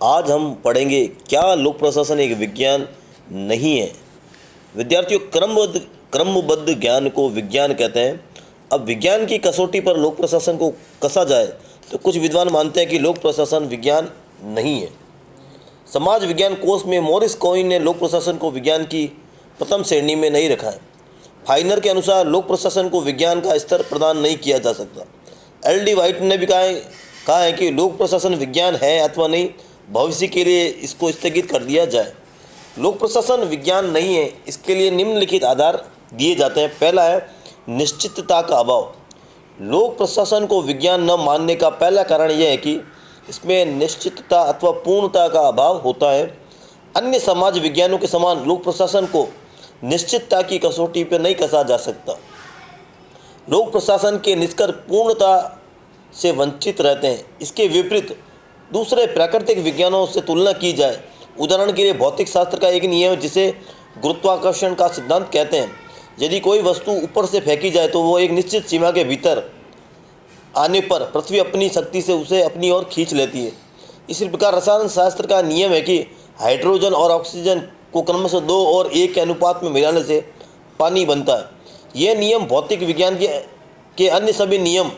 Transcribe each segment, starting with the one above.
आज हम पढ़ेंगे क्या लोक प्रशासन एक विज्ञान नहीं है। विद्यार्थियों, क्रमबद्ध ज्ञान को विज्ञान कहते हैं। अब विज्ञान की कसौटी पर लोक प्रशासन को कसा जाए तो कुछ विद्वान मानते हैं कि लोक प्रशासन विज्ञान नहीं है। समाज विज्ञान कोश में मॉरिस कोइन ने लोक प्रशासन को विज्ञान की प्रथम श्रेणी में नहीं रखा है। फाइनर के अनुसार लोक प्रशासन को विज्ञान का स्तर प्रदान नहीं किया जा सकता। एल.डी. व्हाइट ने भी कहा है कि लोक प्रशासन विज्ञान है अथवा नहीं, भविष्य के लिए इसको स्थगित कर दिया जाए। लोक प्रशासन विज्ञान नहीं है, इसके लिए निम्नलिखित आधार दिए जाते हैं। पहला है निश्चितता का अभाव। लोक प्रशासन को विज्ञान न मानने का पहला कारण यह है कि इसमें निश्चितता अथवा पूर्णता का अभाव होता है। अन्य समाज विज्ञानों के समान लोक प्रशासन को निश्चितता की कसौटी पर नहीं कसा जा सकता। लोक प्रशासन के निष्कर्ष पूर्णता से वंचित रहते हैं। इसके विपरीत दूसरे प्राकृतिक विज्ञानों से तुलना की जाए, उदाहरण के लिए भौतिक शास्त्र का एक नियम जिसे गुरुत्वाकर्षण का सिद्धांत कहते हैं, यदि कोई वस्तु ऊपर से फेंकी जाए तो वो एक निश्चित सीमा के भीतर आने पर पृथ्वी अपनी शक्ति से उसे अपनी ओर खींच लेती है। इसी प्रकार रसायन शास्त्र का नियम है कि हाइड्रोजन और ऑक्सीजन को क्रमशः 2 और 1 के अनुपात में मिलाने से पानी बनता है। यह नियम भौतिक विज्ञान के अन्य सभी नियम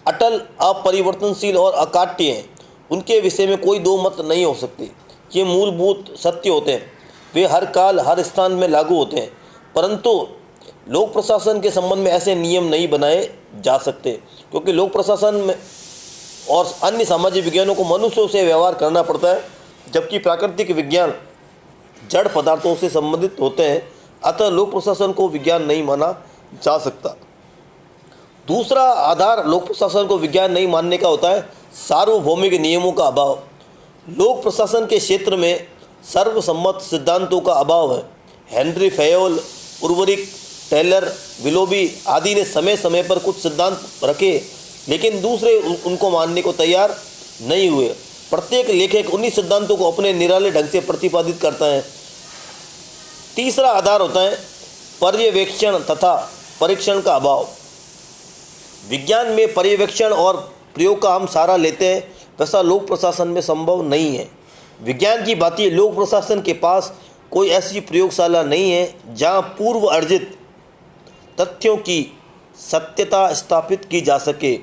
अटल, अपरिवर्तनशील और अकाट्य हैं। उनके विषय में कोई दो मत नहीं हो सकते। ये मूलभूत सत्य होते हैं, वे हर काल हर स्थान में लागू होते हैं। परंतु लोक प्रशासन के संबंध में ऐसे नियम नहीं बनाए जा सकते, क्योंकि लोक प्रशासन में और अन्य सामाजिक विज्ञानों को मनुष्यों से व्यवहार करना पड़ता है, जबकि प्राकृतिक विज्ञान जड़ पदार्थों से संबंधित होते हैं। अतः लोक प्रशासन को विज्ञान नहीं माना जा सकता। दूसरा आधार लोक प्रशासन को विज्ञान नहीं मानने का होता है सार्वभौमिक नियमों का अभाव। लोक प्रशासन के क्षेत्र में सर्वसम्मत सिद्धांतों का अभाव है। हेनरी फयोल, उर्वरिक, टेलर, विलोबी आदि ने समय समय पर कुछ सिद्धांत रखे, लेकिन दूसरे उनको मानने को तैयार नहीं हुए। प्रत्येक लेखक उन्हीं सिद्धांतों को अपने निराले ढंग से प्रतिपादित करता है। तीसरा आधार होता है पर्यवेक्षण तथा परीक्षण का अभाव। विज्ञान में पर्यवेक्षण और प्रयोग का हम सहारा लेते हैं, वैसा लोक प्रशासन में संभव नहीं है। विज्ञान की भांति लोक प्रशासन के पास कोई ऐसी प्रयोगशाला नहीं है जहां पूर्व अर्जित तथ्यों की सत्यता स्थापित की जा सके।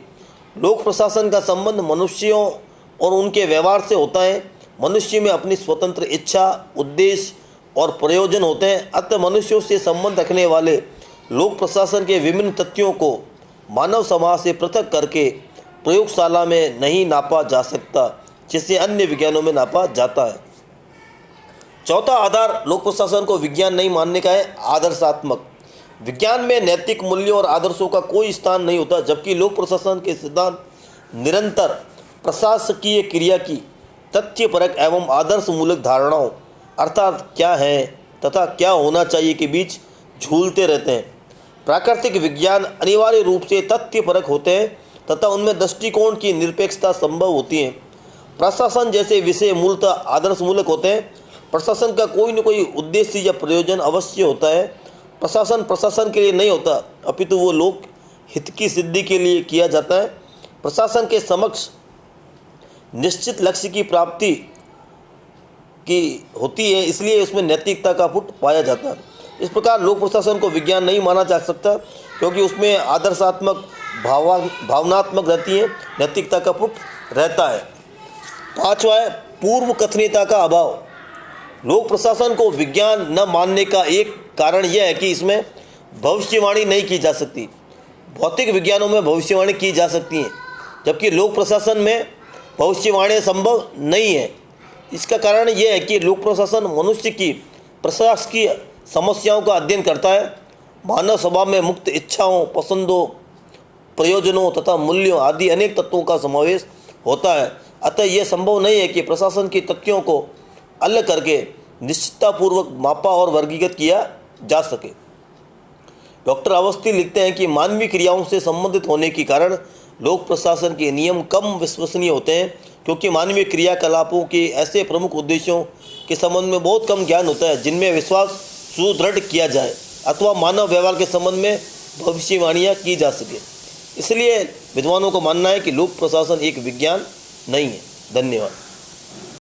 लोक प्रशासन का संबंध मनुष्यों और उनके व्यवहार से होता है। मनुष्य में अपनी स्वतंत्र इच्छा, उद्देश्य और प्रयोजन होते हैं। अतः मनुष्यों से संबंध रखने वाले लोक प्रशासन के विभिन्न तथ्यों को मानव समाज से पृथक करके प्रयोगशाला में नहीं नापा जा सकता, जिसे अन्य विज्ञानों में नापा जाता है। चौथा आधार लोक प्रशासन को विज्ञान नहीं मानने का है आदर्शात्मक। विज्ञान में नैतिक मूल्यों और आदर्शों का कोई स्थान नहीं होता, जबकि लोक प्रशासन के सिद्धांत निरंतर प्रशासकीय क्रिया की तथ्यपरक एवं आदर्शमूलक धारणाओं अर्थात क्या है तथा क्या होना चाहिए के बीच झूलते रहते हैं। प्राकृतिक विज्ञान अनिवार्य रूप से तथ्यपरक होते हैं तथा उनमें दृष्टिकोण की निरपेक्षता संभव होती है। प्रशासन जैसे विषय मूलतः आदर्शमूलक होते हैं। प्रशासन का कोई न कोई उद्देश्य या प्रयोजन अवश्य होता है। प्रशासन के लिए नहीं होता, अपितु वो लोक हित की सिद्धि के लिए किया जाता है। प्रशासन के समक्ष निश्चित लक्ष्य की प्राप्ति की होती है, इसलिए उसमें नैतिकता का पुट पाया जाता है। इस प्रकार लोक प्रशासन को विज्ञान नहीं माना जा सकता, क्योंकि उसमें आदर्शात्मक भावनात्मक रहती है, नैतिकता का पुट रहता है। पांचवा है पूर्व कथनीयता का अभाव। लोक प्रशासन को विज्ञान न मानने का एक कारण यह है कि इसमें भविष्यवाणी नहीं की जा सकती। भौतिक विज्ञानों में भविष्यवाणी की जा सकती हैं, जबकि लोक प्रशासन में भविष्यवाणी संभव नहीं है। इसका कारण यह है कि लोक प्रशासन मनुष्य की प्रशासकीय समस्याओं का अध्ययन करता है। मानव स्वभाव में मुक्त इच्छाओं, पसंदों, प्रयोजनों तथा मूल्यों आदि अनेक तत्वों का समावेश होता है। अतः यह संभव नहीं है कि प्रशासन की तथ्यों को अलग करके निश्चिततापूर्वक मापा और वर्गीकृत किया जा सके। डॉक्टर अवस्थी लिखते हैं कि मानवीय क्रियाओं से संबंधित होने के कारण लोक प्रशासन के नियम कम विश्वसनीय होते हैं, क्योंकि मानवीय क्रियाकलापों के ऐसे प्रमुख उद्देश्यों के संबंध में बहुत कम ज्ञान होता है जिनमें विश्वास सुदृढ़ किया जाए अथवा मानव व्यवहार के संबंध में भविष्यवाणियाँ की जा सके। इसलिए विद्वानों को मानना है कि लोक प्रशासन एक विज्ञान नहीं है। धन्यवाद।